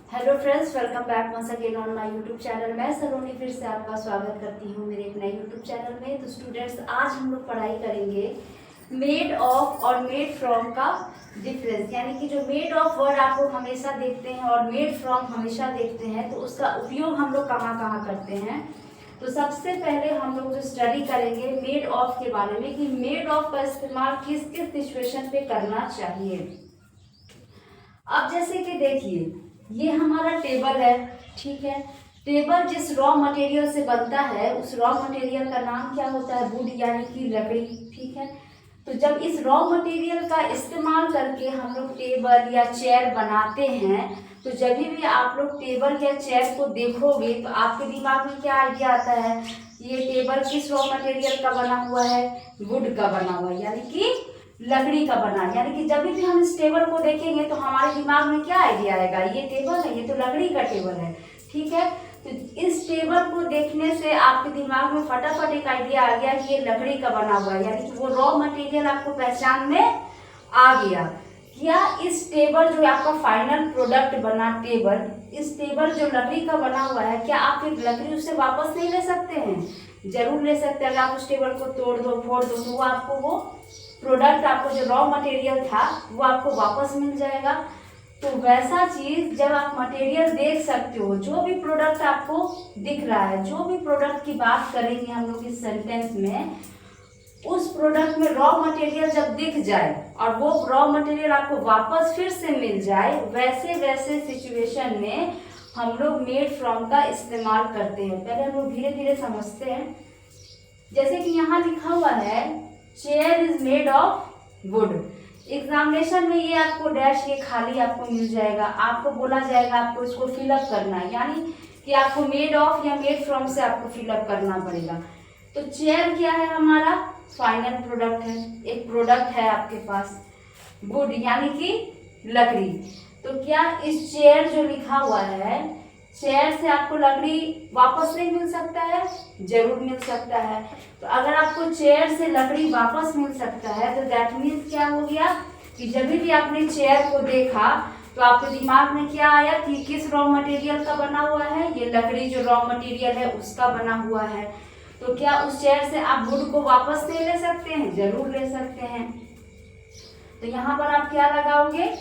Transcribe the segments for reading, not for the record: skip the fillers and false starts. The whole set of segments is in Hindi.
Hello friends, welcome back once again on my YouTube channel. मैं सलोनी फिर से आपका स्वागत करती हूँ मेरे एक नए यूट्यूब चैनल में। तो स्टूडेंट्स, आज हम लोग पढ़ाई करेंगे मेड ऑफ और मेड फ्रॉम का डिफरेंस। यानी कि जो मेड ऑफ वर्ड आप लोग हमेशा देखते हैं और मेड फ्रॉम हमेशा देखते हैं, तो उसका उपयोग हम लोग कहाँ कहाँ करते हैं। तो सबसे पहले हम लोग जो स्टडी करेंगे मेड ऑफ के बारे में कि मेड ऑफ का इस्तेमाल किस किस सिचुएशन पे करना चाहिए। अब जैसे कि देखिए, ये हमारा टेबल है, ठीक है। टेबल जिस रॉ मटेरियल से बनता है उस रॉ मटेरियल का नाम क्या होता है? वुड, यानी कि लकड़ी, ठीक है। तो जब इस रॉ मटेरियल का इस्तेमाल करके हम लोग टेबल या चेयर बनाते हैं, तो जब भी आप लोग टेबल या चेयर को देखोगे तो आपके दिमाग में क्या आइडिया आता है? ये टेबल किस रॉ मटेरियल का बना हुआ है? वुड का बना हुआ है, यानी कि लकड़ी का बना। यानी कि जब भी हम इस टेबल को देखेंगे तो हमारे दिमाग में क्या आइडिया आएगा? ये टेबल है, ये तो लकड़ी का टेबल है, ठीक है। तो इस टेबल को देखने से आपके दिमाग में फटाफट एक आइडिया आ गया कि ये लकड़ी का बना हुआ है, यानी कि वो रॉ मटेरियल आपको पहचान में आ गया। क्या इस टेबल जो आपका फाइनल प्रोडक्ट बना टेबल, इस टेबल जो लकड़ी का बना हुआ है, क्या आप फिर लकड़ी उससे वापस नहीं ले सकते हैं? जरूर ले सकते हैं। अगर आप उस टेबल को तोड़ दो, फोड़ दो, तो वो आपको वो प्रोडक्ट, आपको जो रॉ मटेरियल था वो आपको वापस मिल जाएगा। तो वैसा चीज जब आप मटेरियल देख सकते हो, जो भी प्रोडक्ट आपको दिख रहा है, जो भी प्रोडक्ट की बात करेंगे हम लोग इस सेंटेंस में, उस प्रोडक्ट में रॉ मटेरियल जब दिख जाए और वो रॉ मटेरियल आपको वापस फिर से मिल जाए, वैसे वैसे सिचुएशन में हम लोग मेड फ्रॉम का इस्तेमाल करते हैं। पहले हम लोग धीरे धीरे समझते हैं। जैसे कि यहाँ लिखा हुआ है chair is made of would. Examination में ये आपको डैश, ये खाली आपको मिल जाएगा। आपको बोला जाएगा आपको इसको फिलअप करना है, यानी कि आपको मेड ऑफ या मेड फ्रॉम से आपको फिलअप करना पड़ेगा। तो चेयर क्या है? हमारा फाइनल प्रोडक्ट है, एक प्रोडक्ट है आपके पास। वुड यानी कि लकड़ी। तो क्या इस चेयर जो लिखा हुआ है, चेयर से आपको लकड़ी वापस नहीं मिल सकता है? जरूर मिल सकता है। तो अगर आपको चेयर से लकड़ी वापस मिल सकता है तो दैट मीन्स क्या हो गया कि जब भी आपने चेयर को देखा तो आपके दिमाग में क्या आया कि किस रॉ मटेरियल का बना हुआ है? ये लकड़ी जो रॉ मटेरियल है उसका बना हुआ है। तो क्या उस चेयर से आप वुड को वापस नहीं ले सकते हैं? जरूर ले सकते हैं। तो यहाँ पर आप क्या लगाओगे?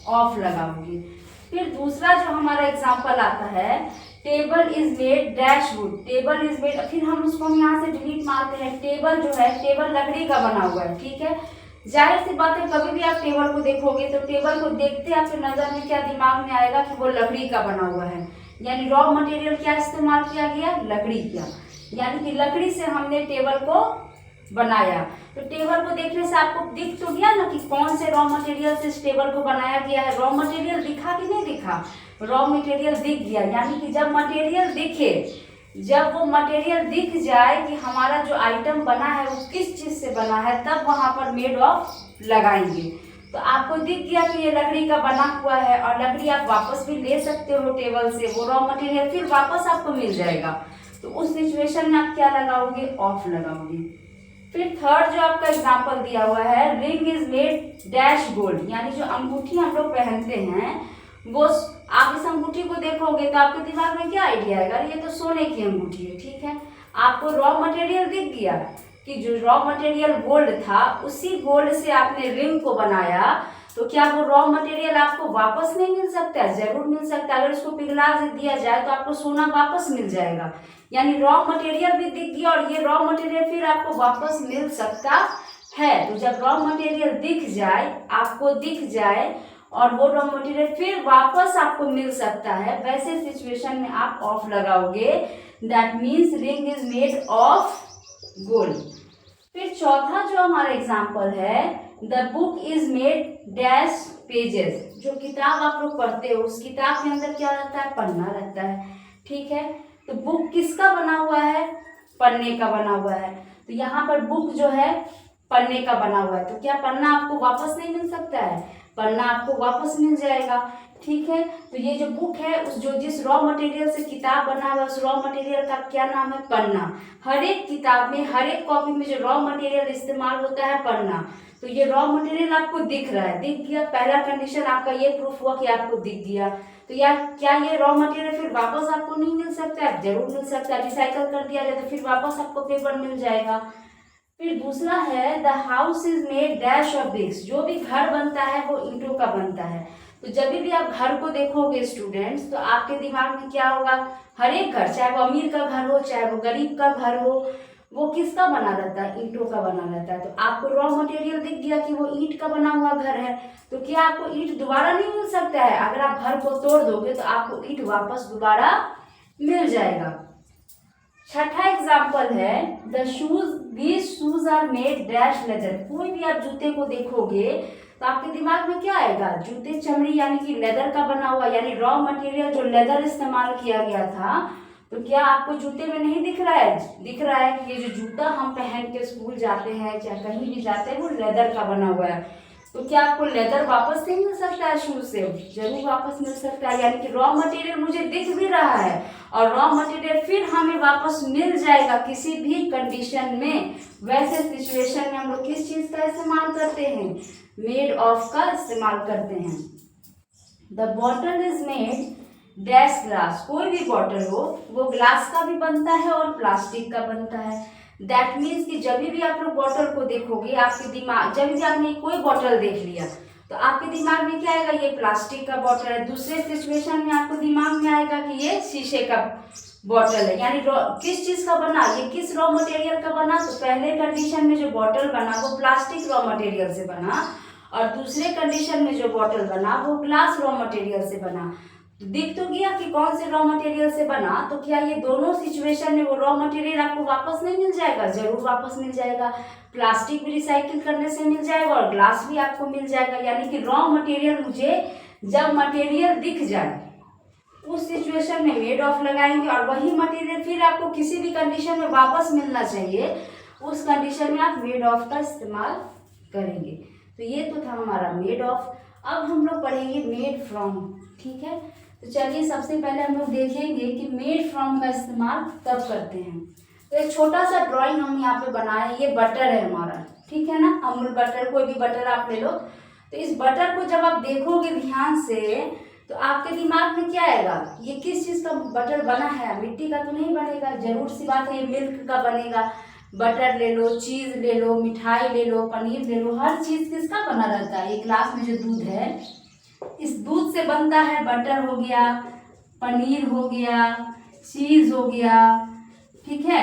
ऑफ लगाओगे। फिर दूसरा जो हमारा एग्जाम्पल आता है, table is made dash would. Table is made, फिर हम उसको यहाँ से डिलीट मारते हैं। टेबल जो है, टेबल लकड़ी का बना हुआ है, ठीक है। जाहिर सी बात है, कभी भी आप टेबल को देखोगे तो टेबल को देखते आपके नजर में क्या दिमाग में आएगा कि वो लकड़ी का बना हुआ है। यानी रॉ मटेरियल क्या इस्तेमाल किया गया? लकड़ी किया। यानी कि लकड़ी से हमने टेबल को बनाया। तो टेबल को देखने से आपको दिख तो गया ना कि कौन से रॉ मटेरियल से इस टेबल को बनाया गया है। रॉ मटेरियल दिखा कि नहीं दिखा? रॉ मटेरियल दिख गया। यानी कि जब मटेरियल दिखे, जब वो मटेरियल दिख जाए कि हमारा जो आइटम बना है वो किस चीज से बना है, तब वहां पर मेड ऑफ लगाएंगे। तो आपको दिख गया कि ये लकड़ी का बना हुआ है और लकड़ी आप वापस भी ले सकते हो टेबल से, वो रॉ मटेरियल फिर वापस आपको मिल जाएगा। तो उस सिचुएशन में आप क्या लगाओगे? ऑफ लगाओगे। फिर थर्ड जो आपका एग्जाम्पल दिया हुआ है, ring is made dash gold. यानी जो अंगूठी हम लोग पहनते हैं, वो आप इस अंगूठी को देखोगे तो आपके दिमाग में क्या आइडिया आएगा? ये तो सोने की अंगूठी है, ठीक है। आपको रॉ मटेरियल दिख गया कि जो रॉ मटेरियल गोल्ड था, उसी गोल्ड से आपने रिंग को बनाया। तो क्या वो रॉ मटेरियल आपको वापस नहीं मिल सकता है? जरूर मिल सकता है। अगर इसको पिघला दिया जाए तो आपको सोना वापस मिल जाएगा। यानी रॉ मटेरियल भी दिख गया और ये रॉ मटेरियल फिर आपको वापस मिल सकता है। तो जब रॉ मटेरियल दिख जाए, आपको दिख जाए और वो रॉ मटेरियल फिर वापस आपको मिल सकता है, वैसे सिचुएशन में आप ऑफ लगाओगे। That means ring is made of gold. फिर चौथा जो हमारा एग्जाम्पल है, the book is made dash pages. जो किताब आप लोग पढ़ते हो, उस किताब के अंदर क्या रहता है? पन्ना रहता है, ठीक है। तो बुक किसका बना हुआ है? पन्ने का बना हुआ है। तो यहाँ पर बुक जो है पन्ने का बना हुआ है। तो क्या पन्ना आपको वापस नहीं मिल सकता है? पन्ना आपको वापस मिल जाएगा, ठीक है। तो ये जो बुक है, उस जो जिस रॉ मटेरियल से किताब बना हुआ है, उस रॉ मटेरियल का क्या नाम है? पन्ना। हर एक किताब में, हर एक कॉपी में जो रॉ मटेरियल इस्तेमाल होता है, पन्ना। तो ये रॉ मटेरियल आपको दिख रहा है, दिख गया, पहला कंडीशन आपका ये प्रूफ हुआ कि आपको दिख गया। तो यार क्या ये रॉ मटेरियल फिर वापस आपको नहीं मिल सकता है? जरूर मिल सकता है, रिसाइकल कर दिया जाए तो फिर वापस आपको पेपर मिल जाएगा। फिर दूसरा है the house is made dash of BRICS, जो भी घर बनता है वो ईंटों का बनता है। तो जब भी आप घर को देखोगे स्टूडेंट्स, तो आपके दिमाग में क्या होगा, हर एक घर, चाहे वो अमीर का घर हो चाहे वो गरीब का घर हो, वो किसका बना रहता है? ईंटों का बना रहता है। तो आपको रॉ मटेरियल दिख गया कि वो ईंट का बना हुआ घर है, तो क्या आपको ईंट दोबारा नहीं मिल सकता है? अगर आप घर को तोड़ दोगे तो आपको ईंट वापस दोबारा मिल जाएगा। छठा एग्जाम्पल है the shoes, these shoes are made dash leather. कोई भी आप जूते को देखोगे तो आपके दिमाग में क्या आएगा? जूते चमड़ी यानी कि लेदर का बना हुआ, यानी रॉ मटेरियल जो लेदर इस्तेमाल किया गया था। तो क्या आपको जूते में नहीं दिख रहा है? दिख रहा है कि ये जो जूता हम पहन के स्कूल जाते हैं चाहे कहीं भी जाते हैं वो लेदर का बना हुआ है। तो क्या आपको लेदर वापस नहीं मिल सकता है शूज से? जरूर वापस मिल सकता है, यानी कि रॉ मटेरियल मुझे दिख भी रहा है और रॉ मटेरियल फिर हमें वापस मिल जाएगा किसी भी कंडीशन में। वैसे सिचुएशन में हम लोग किस चीज का इस्तेमाल करते हैं? मेड ऑफ का इस्तेमाल करते हैं। The bottle is made dash glass, कोई भी बॉटल हो वो ग्लास का भी बनता है और प्लास्टिक का बनता है। दैट मीन्स कि जब भी आप लोग बॉटल को देखोगे, आपके दिमाग, जब भी आपने कोई बॉटल देख लिया तो आपके दिमाग में क्या आएगा? ये प्लास्टिक का बॉटल है। दूसरे सिचुएशन में आपको दिमाग में आएगा कि ये शीशे का बॉटल है, यानी किस चीज का बना, ये किस रॉ मटेरियल का बना? तो पहले कंडीशन में जो बॉटल बना वो प्लास्टिक रॉ मटेरियल से बना और दूसरे कंडीशन में जो बॉटल बना वो ग्लास रॉ मटेरियल से बना। दिख तो गया कि कौन से रॉ मटेरियल से बना। तो क्या ये दोनों सिचुएशन में वो रॉ मटेरियल आपको वापस नहीं मिल जाएगा? जरूर वापस मिल जाएगा। प्लास्टिक भी रिसाइकिल करने से मिल जाएगा और ग्लास भी आपको मिल जाएगा। यानी कि रॉ मटेरियल मुझे जब मटेरियल दिख जाए उस सिचुएशन में मेड ऑफ लगाएंगे और वही मटेरियल फिर आपको किसी भी कंडीशन में वापस मिलना चाहिए, उस कंडीशन में आप मेड ऑफ का इस्तेमाल करेंगे। तो ये तो था हमारा मेड ऑफ। अब हम लोग पढ़ेंगे मेड फ्रॉम। ठीक है, तो चलिए सबसे पहले हम लोग देखेंगे कि मेड फ्रॉम का इस्तेमाल कब करते हैं। तो एक छोटा सा ड्राइंग हम यहाँ पे बनाए, ये बटर है हमारा, ठीक है ना, अमूल बटर, कोई भी बटर आप ले लो। तो इस बटर को जब आप देखोगे ध्यान से तो आपके दिमाग में क्या आएगा? ये किस चीज़ का बटर बना है? मिट्टी का तो नहीं बनेगा, जरूर सी बात है ये मिल्क का बनेगा। बटर ले लो, चीज़ ले लो, मिठाई ले लो, पनीर ले लो, हर चीज़ किसका बना रहता है? ये ग्लास में जो दूध है इस दूध से बनता है। बटर हो गया, पनीर हो गया, चीज़ हो गया, ठीक है,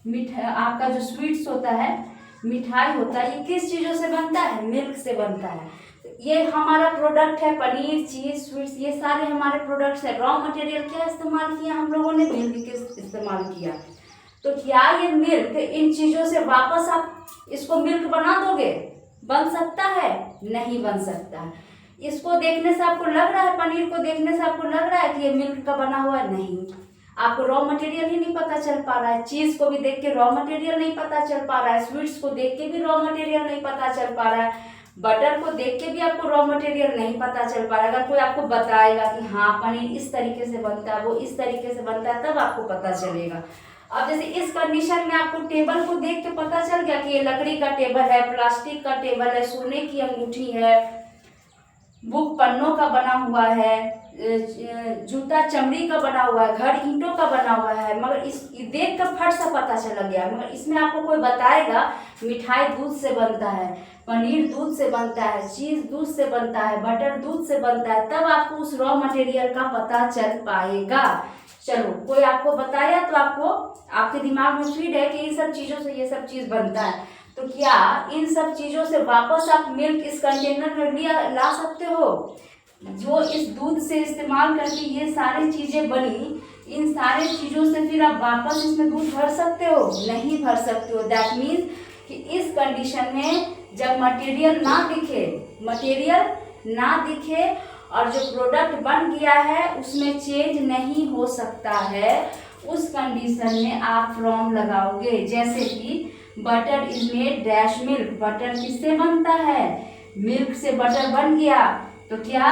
मिठाई, आपका जो स्वीट्स होता है, मिठाई होता है, ये किस चीज़ों से बनता है? मिल्क से बनता है। ये हमारा प्रोडक्ट है, पनीर, चीज़, स्वीट्स, ये सारे हमारे प्रोडक्ट्स है। रॉ मटेरियल क्या इस्तेमाल किया हम लोगों ने? मिल्क के इस्तेमाल किया। तो क्या ये मिल्क, इन चीज़ों से वापस आप इसको मिल्क बना दोगे? बन सकता है? नहीं बन सकता है। इसको देखने से आपको लग रहा है, पनीर को देखने से आपको लग रहा है कि ये मिल्क का बना हुआ है? नहीं, आपको रॉ मटेरियल ही नहीं पता चल पा रहा है। चीज़ को भी देख के रॉ मटेरियल नहीं पता चल पा रहा है, स्वीट्स को देख के भी रॉ मटेरियल नहीं पता चल पा रहा है, बटर को देख के भी आपको रॉ मटेरियल नहीं पता चल पा रहा है। अगर कोई आपको बताएगा कि हाँ पनीर इस तरीके से बनता है, वो इस तरीके से बनता है, तब आपको पता चलेगा। अब जैसे इस कंडीशन में आपको टेबल को देख के पता चल गया कि ये लकड़ी का टेबल है, प्लास्टिक का टेबल है, सोने की अंगूठी है, बुक पन्नों का बना हुआ है, जूता चमड़ी का बना हुआ है, घर ईंटों का बना हुआ है, मगर इस देख कर फट सा पता चला गया। मगर इसमें आपको कोई बताएगा मिठाई दूध से बनता है, पनीर दूध से बनता है, चीज़ दूध से बनता है, बटर दूध से बनता है, तब आपको उस रॉ मटेरियल का पता चल पाएगा। चलो, कोई आपको बताया तो आपको आपके दिमाग में फीड है कि इन सब चीज़ों से ये सब चीज़ बनता है। तो क्या इन सब चीज़ों से वापस आप मिल्क इस कंटेनर में ला सकते हो? जो इस दूध से इस्तेमाल करके ये सारी चीज़ें बनी, इन सारे चीज़ों से फिर आप वापस इसमें दूध भर सकते हो? नहीं भर सकते हो। दैट मीन्स कि इस कंडीशन में जब मटेरियल ना दिखे और जो प्रोडक्ट बन गया है उसमें चेंज नहीं हो सकता है, उस कंडीशन में आप फ्रॉम लगाओगे। जैसे कि butter is made dash milk, butter किससे बनता है? मिल्क से बटर बन गया। तो क्या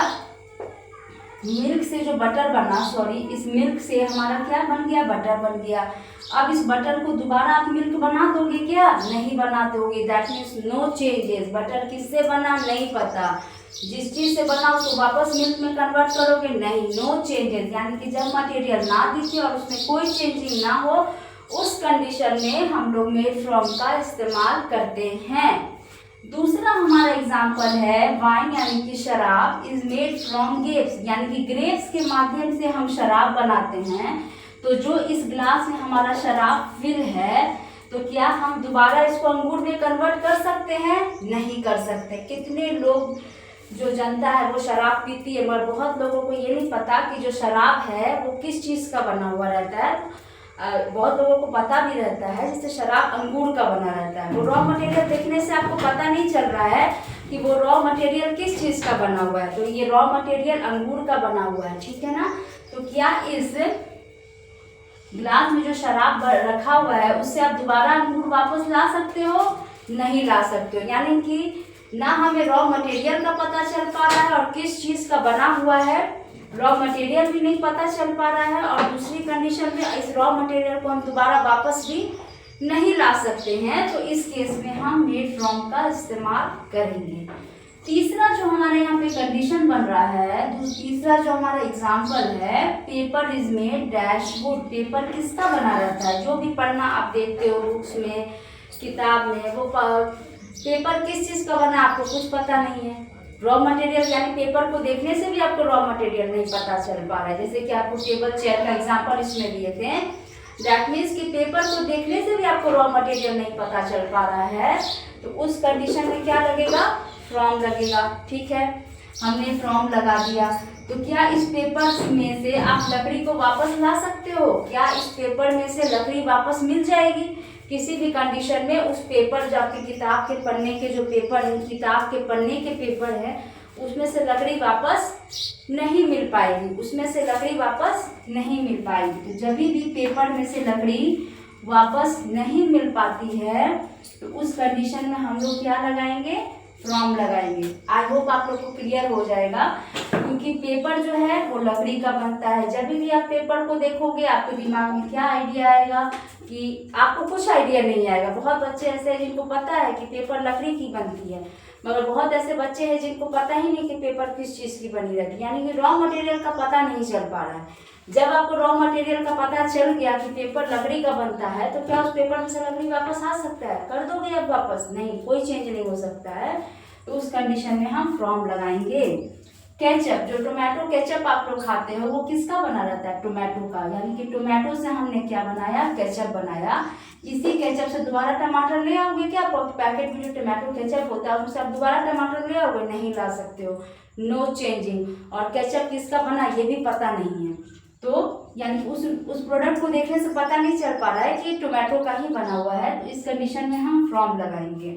मिल्क से जो बटर बना, सॉरी, इस मिल्क से हमारा क्या बन गया, बटर बन गया। अब इस बटर को दोबारा आप मिल्क बना दोगे क्या, नहीं बना दोगे। That means no changes. Butter किससे बना नहीं पता, जिस चीज़ से बना उसको वापस मिल्क में कन्वर्ट करोगे, नहीं, नो चेंजेस। यानी कि जब मटेरियल ना दिखे और उसमें कोई चेंजिंग ना हो, उस कंडीशन में हम लोग मेड फ्रॉम का इस्तेमाल करते हैं। दूसरा हमारा एग्जाम्पल है वाइन यानी कि शराब इज मेड फ्रॉम ग्रेप्स, यानी कि ग्रेप्स के माध्यम से हम शराब बनाते हैं। तो जो इस ग्लास में हमारा शराब फिल है, तो क्या हम दोबारा इसको अंगूर में कन्वर्ट कर सकते हैं, नहीं कर सकते। कितने लोग, जो जनता है वो शराब पीती है, मगर बहुत लोगों को ये नहीं पता कि जो शराब है वो किस चीज़ का बना हुआ रहता है। बहुत लोगों को पता भी रहता है, जैसे शराब अंगूर का बना रहता है। वो रॉ मटेरियल देखने से आपको पता नहीं चल रहा है कि वो रॉ मटेरियल किस चीज़ का बना हुआ है। तो ये रॉ मटेरियल अंगूर का बना हुआ है, ठीक है ना। तो क्या इस ग्लास में जो शराब रखा हुआ है उससे आप दोबारा अंगूर वापस ला सकते हो, नहीं ला सकते हो। यानी कि ना हमें रॉ मटेरियल का पता चल पा रहा है और किस चीज़ का बना हुआ है, रॉ मटेरियल भी नहीं पता चल पा रहा है, और दूसरी कंडीशन में इस रॉ मटेरियल को हम दोबारा वापस भी नहीं ला सकते हैं। तो इस केस में हम मेड फ्रॉम का इस्तेमाल करेंगे। तीसरा जो हमारे यहाँ पे कंडीशन बन रहा है, तीसरा जो हमारा एग्जाम्पल है, paper is made dash would. Paper किसका बना रहता है, जो भी पढ़ना आप देखते हो बुक्स में, किताब में, वो पेपर किस चीज़ का बना आपको कुछ पता नहीं है। रॉ मटेरियल यानी पेपर को देखने से भी आपको रॉ मटेरियल नहीं पता चल पा रहा है। जैसे कि आपको टेबल चेयर का एग्जाम्पल इसमें दिए थे, दैट मीन्स कि पेपर को देखने से भी आपको रॉ मटेरियल नहीं पता चल पा रहा है। तो उस कंडीशन में क्या लगेगा, फ्रॉम लगेगा, ठीक है। हमने फ्रॉम लगा दिया। तो क्या इस पेपर में से आप लकड़ी को वापस ला सकते हो, क्या इस पेपर में से लकड़ी वापस मिल जाएगी किसी भी कंडीशन में। उस पेपर जो आपके किताब के पन्ने के जो पेपर है, किताब के पन्ने के पेपर है, उसमें से लकड़ी वापस नहीं मिल पाएगी, उसमें से लकड़ी वापस नहीं मिल पाएगी। तो जब भी पेपर में से लकड़ी वापस नहीं मिल पाती है, तो उस कंडीशन में हम लोग क्या लगाएंगे, फ्रॉम लगाएंगे। आई होप आप लोग को क्लियर हो जाएगा, क्योंकि पेपर जो है वो लकड़ी का बनता है। जब भी आप पेपर को देखोगे आपके दिमाग में क्या आइडिया आएगा, कि आपको कुछ आइडिया नहीं आएगा। बहुत बच्चे ऐसे हैं जिनको पता है कि पेपर लकड़ी की बनती है, मगर बहुत ऐसे बच्चे हैं जिनको पता ही नहीं कि पेपर किस चीज़ की बनी रहती है, यानी कि रॉ मटेरियल का पता नहीं चल पा रहा है। जब आपको रॉ मटेरियल का पता चल गया कि पेपर लकड़ी का बनता है, तो क्या उस पेपर में से लकड़ी वापस आ सकता है, कर दोगे अब वापस, नहीं, कोई चेंज नहीं हो सकता है। तो उस कंडीशन में हम फ्रॉम लगाएंगे। केचप, जो टोमेटो केचप आप लोग खाते हो, वो किसका बना रहता है, टोमेटो का। यानी कि टोमेटो से हमने क्या बनाया, केचप बनाया। इसी केचप से दोबारा टमाटर ले आओगे क्या, पैकेट में जो टोमेटो केचप होता है उससे आप दोबारा टमाटर ले आओगे, नहीं ला सकते हो, नो चेंजिंग। और केचप किसका बना ये भी पता नहीं है। तो यानी उस प्रोडक्ट को देखने से पता नहीं चल पा रहा है कि टोमेटो का ही बना हुआ है। तो इस कंडीशन में हम फ्रॉम लगाएंगे।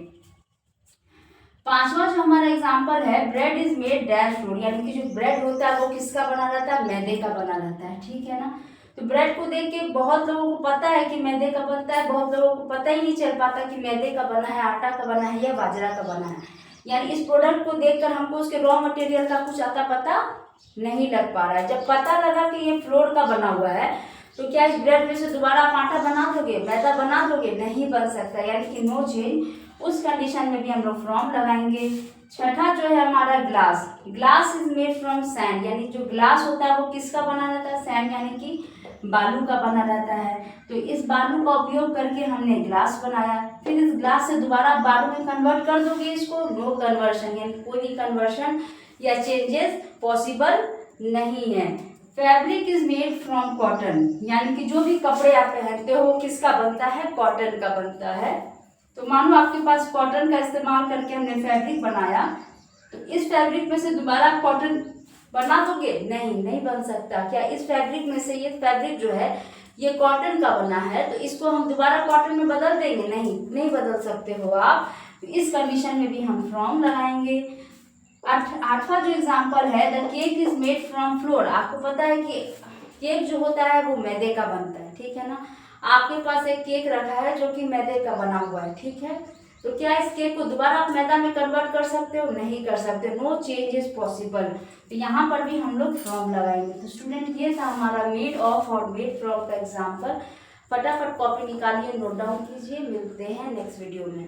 पांचवा जो हमारा एग्जाम्पल है, bread is made dash floor, यानी कि जो ब्रेड होता है वो किसका बना रहता है, मैदे का बना रहता है, ठीक है ना। तो ब्रेड को देख के बहुत लोगों को पता है कि मैदे का बनता है, बहुत लोगों को पता ही नहीं चल पाता कि मैदे का बना है, आटा का बना है या बाजरा का बना है। यानी इस प्रोडक्ट को देखकर हमको उसके रॉ मटेरियल का कुछ आता पता नहीं लग पा रहा है। जब पता लगा कि ये फ्लोर का बना हुआ है, तो क्या इस ब्रेड में से दोबारा आप आटा बना दोगे, मैदा बना दोगे, नहीं बन सकता, यानी कि नो चेंज। उस कंडीशन में भी हम लोग फ्रॉम लगाएंगे। छठा जो है हमारा glass, glass is made from sand, यानी जो ग्लास होता है वो किसका बना रहता है, सैंड यानी कि बालू का बना रहता है। तो इस बालू का उपयोग करके हमने ग्लास बनाया। फिर इस ग्लास से दोबारा बालू में कन्वर्ट कर दोगे इसको, नो कन्वर्शन, यानी कोई भी कन्वर्शन या चेंजेस पॉसिबल नहीं है। Fabric is made from cotton, यानी कि जो भी कपड़े आप पहनते हो वो किसका बनता है, कॉटन का बनता है। तो मानो आपके पास कॉटन का इस्तेमाल करके हमने फैब्रिक बनाया, तो इस फैब्रिक में से दोबारा आप कॉटन बना दोगे, नहीं बन सकता। क्या इस फैब्रिक में से, ये फैब्रिक जो है ये कॉटन का बना है, तो इसको हम दोबारा कॉटन में बदल देंगे, नहीं बदल सकते हो आप। तो इस कंडीशन में भी हम फ्रॉम लगाएंगे। आठवां जो एग्जाम्पल है, the cake is made from floor. आपको पता है कि केक जो होता है वो मैदे का बनता है, ठीक है ना। आपके पास एक केक रखा है जो कि मैदे का बना हुआ है, ठीक है। तो क्या इस केक को दोबारा आप मैदा में कन्वर्ट कर सकते हो? नहीं कर सकते, नो चेंज इज पॉसिबल। तो यहाँ पर भी हम लोग फ्रॉम लगाएंगे। तो स्टूडेंट ये था हमारा मेड ऑफ और मेड फ्रॉम का एग्जाम्पल। फटाफट कॉपी निकालिए, नोट डाउन कीजिए। मिलते हैं नेक्स्ट वीडियो में।